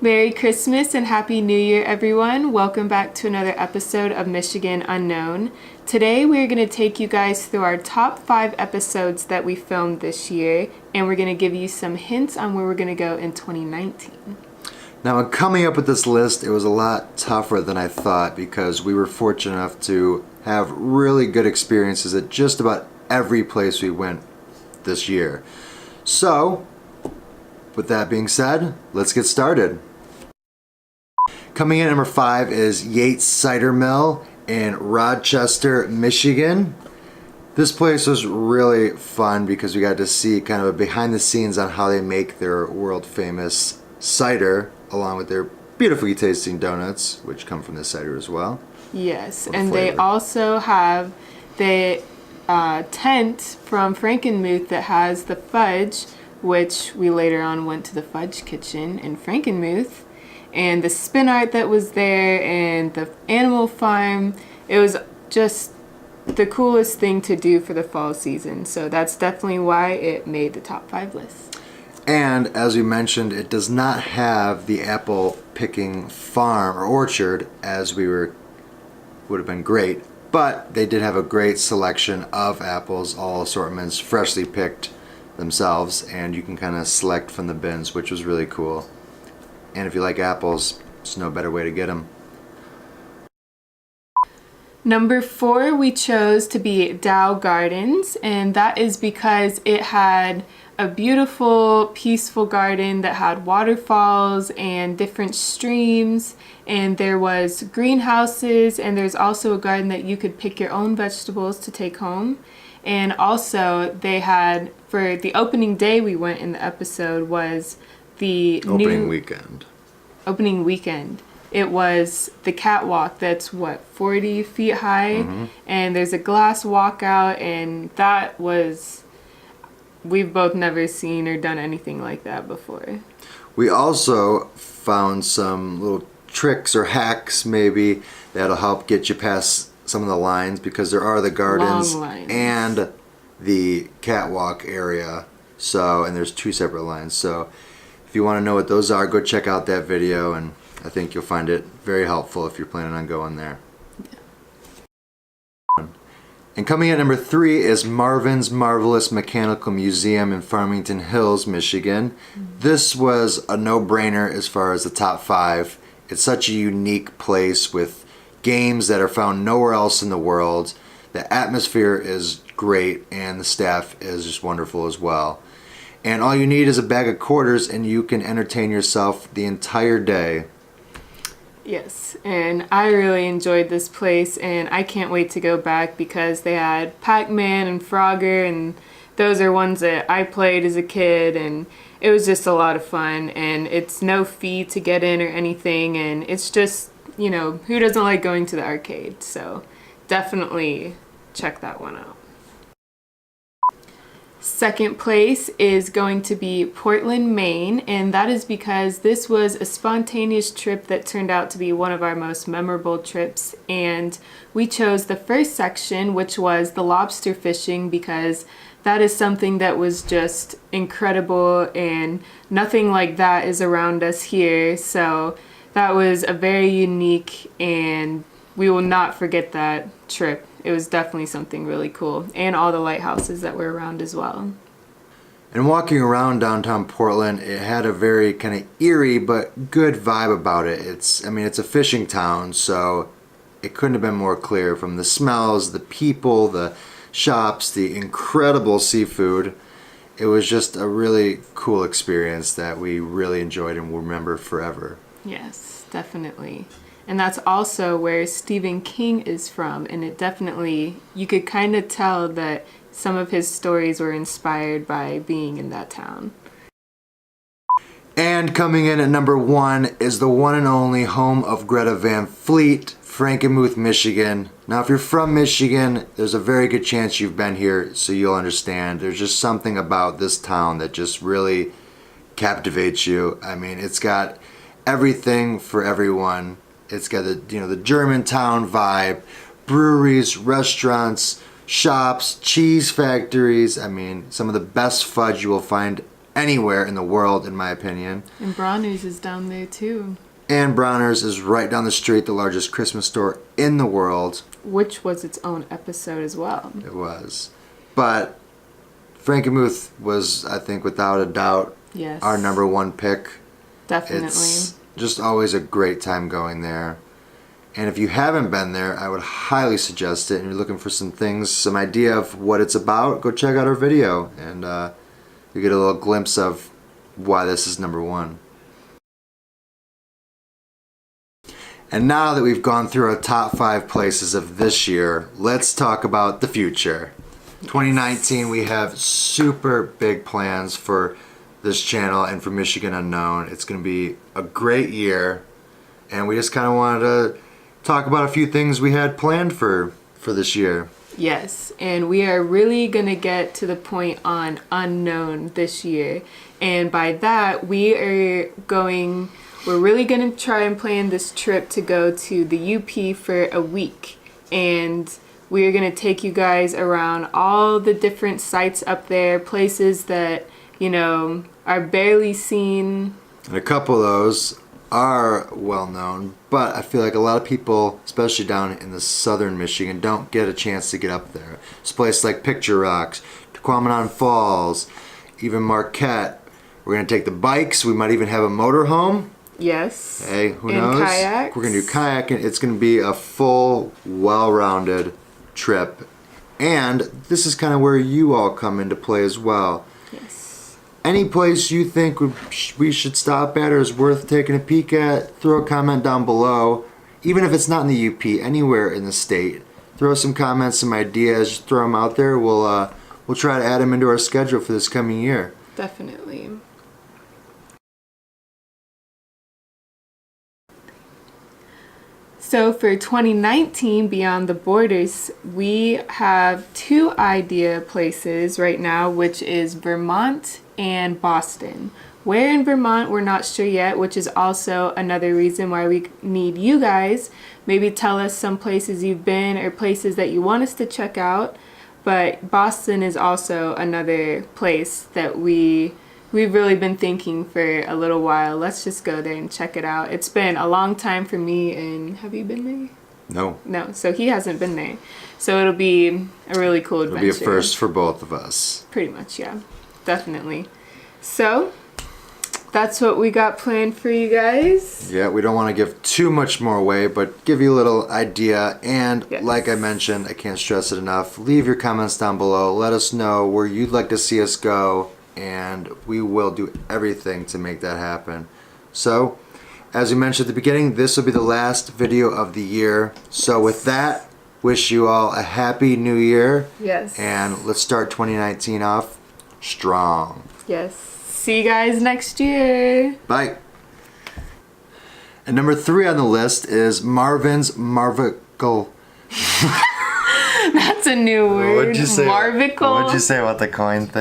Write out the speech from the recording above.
Merry Christmas and Happy New Year, everyone. Welcome back to another episode of Michigan Unknown. Today we're going to take you guys through our top 5 episodes that we filmed this year, and we're going to give you some hints on where we're going to go in 2019. Now, in coming up with this list, it was a lot tougher than I thought because we were fortunate enough to have really good experiences at just about every place we went this year. So, with that being said, let's get started. Coming in at number 5 is Yates Cider Mill in Rochester, Michigan. This place was really fun because we got to see kind of a behind the scenes on how they make their world famous cider along with their beautifully tasting donuts, which come from this cider as well. Yes, and they also have the tent from Frankenmuth that has the fudge, which we later on went to the fudge kitchen in Frankenmuth, and the spin art that was there, and the animal farm. It was just the coolest thing to do for the fall season, so that's definitely why it made the top 5 list. And as we mentioned, it does not have the apple picking farm or orchard as would have been great, but they did have a great selection of apples, all assortments freshly picked themselves, and you can kind of select from the bins, which was really cool. And if you like apples, there's no better way to get them. Number 4, we chose to be Dow Gardens, and that is because it had a beautiful, peaceful garden that had waterfalls and different streams, and there was greenhouses, and there's also a garden that you could pick your own vegetables to take home. And also they had, for the opening day we went in the episode, was the opening weekend. It was the catwalk that's 40 feet high, and there's a glass walkout, and that was, we've both never seen or done anything like that before. We also found some little tricks or hacks maybe that'll help get you past some of the lines, because there are the gardens and the catwalk area, and there's 2 separate lines. So if you want to know what those are, go check out that video, and I think you'll find it very helpful if you're planning on going there. Yeah. And coming at number 3 is Marvins Marvelous Mechanical Museum in Farmington Hills, Michigan. This was a no-brainer as far as the top 5. It's such a unique place with games that are found nowhere else in the world. The atmosphere is great, and the staff is just wonderful as well. And all you need is a bag of quarters, and you can entertain yourself the entire day. Yes, and I really enjoyed this place, and I can't wait to go back because they had Pac-Man and Frogger, and those are ones that I played as a kid, and it was just a lot of fun, and it's no fee to get in or anything, and it's just, you know, who doesn't like going to the arcade? So definitely check that one out. Second place is going to be Portland, Maine, and that is because this was a spontaneous trip that turned out to be one of our most memorable trips, and we chose the first section, which was the lobster fishing, because that is something that was just incredible, and nothing like that is around us here. So that was a very unique, and we will not forget that trip. It was definitely something really cool, and all the lighthouses that were around as well. And walking around downtown Portland, it had a very kind of eerie but good vibe about it. It's a fishing town, so it couldn't have been more clear from the smells, the people, the shops, the incredible seafood. It was just a really cool experience that we really enjoyed and will remember forever. Yes, definitely. And that's also where Stephen King is from, and it definitely, you could kind of tell that some of his stories were inspired by being in that town. And coming in at number 1 is the one and only home of Greta Van Fleet, Frankenmuth, Michigan. Now, if you're from Michigan, there's a very good chance you've been here, so you'll understand. There's just something about this town that just really captivates you. I mean, it's got everything for everyone. It's got the Germantown vibe, breweries, restaurants, shops, cheese factories. I mean, some of the best fudge you will find anywhere in the world, in my opinion. And Bronner's is down there too. And Bronner's is right down the street, the largest Christmas store in the world. Which was its own episode as well. It was. But Frankenmuth was, I think, without a doubt, Yes. our number one pick. Definitely. It's just always a great time going there. And if you haven't been there, I would highly suggest it. And you're looking for some things, some idea of what it's about, go check out our video. And you get a little glimpse of why this is number one. And now that we've gone through our top 5 places of this year, let's talk about the future. 2019, we have super big plans for this channel and for Michigan Unknown. It's going to be a great year, and we just kind of wanted to talk about a few things we had planned for this year. Yes, and we are really going to get to the point on Unknown this year. And by that, we're really going to try and plan this trip to go to the UP for a week. And we're going to take you guys around all the different sites up there, places that, you know, are barely seen. And a couple of those are well known, but I feel like a lot of people, especially down in the southern Michigan, don't get a chance to get up there. It's places like Picture Rocks, Tequamanon Falls, even Marquette. We're going to take the bikes. We might even have a motorhome. Yes. Hey, who and knows? Kayaks. We're going to do kayaking. It's going to be a full, well-rounded trip. And this is kind of where you all come into play as well. Yes. Any place you think we should stop at or is worth taking a peek at, throw a comment down below. Even if it's not in the UP, anywhere in the state. Throw some comments, some ideas, just throw them out there. We'll try to add them into our schedule for this coming year. Definitely. So for 2019, Beyond the Borders, we have 2 idea places right now, which is Vermont and Boston. Where in Vermont, we're not sure yet, which is also another reason why we need you guys. Maybe tell us some places you've been or places that you want us to check out. But Boston is also another place that we've really been thinking for a little while. Let's just go there and check it out. It's been a long time for me, and have you been there? No. No, so he hasn't been there. So it'll be a really cool adventure. It'll be a first for both of us. Pretty much, yeah. Definitely. So, that's what we got planned for you guys. Yeah, we don't want to give too much more away, but give you a little idea. And Yes. like I mentioned, I can't stress it enough, leave your comments down below. Let us know where you'd like to see us go, and we will do everything to make that happen. So, as we mentioned at the beginning, this will be the last video of the year. So with that, wish you all a happy new year. Yes. And let's start 2019 off strong. Yes. See you guys next year. Bye. And number 3 on the list is Marvins Marvical. That's a new word. What'd you say? Marvical. What'd you say about the coin thing?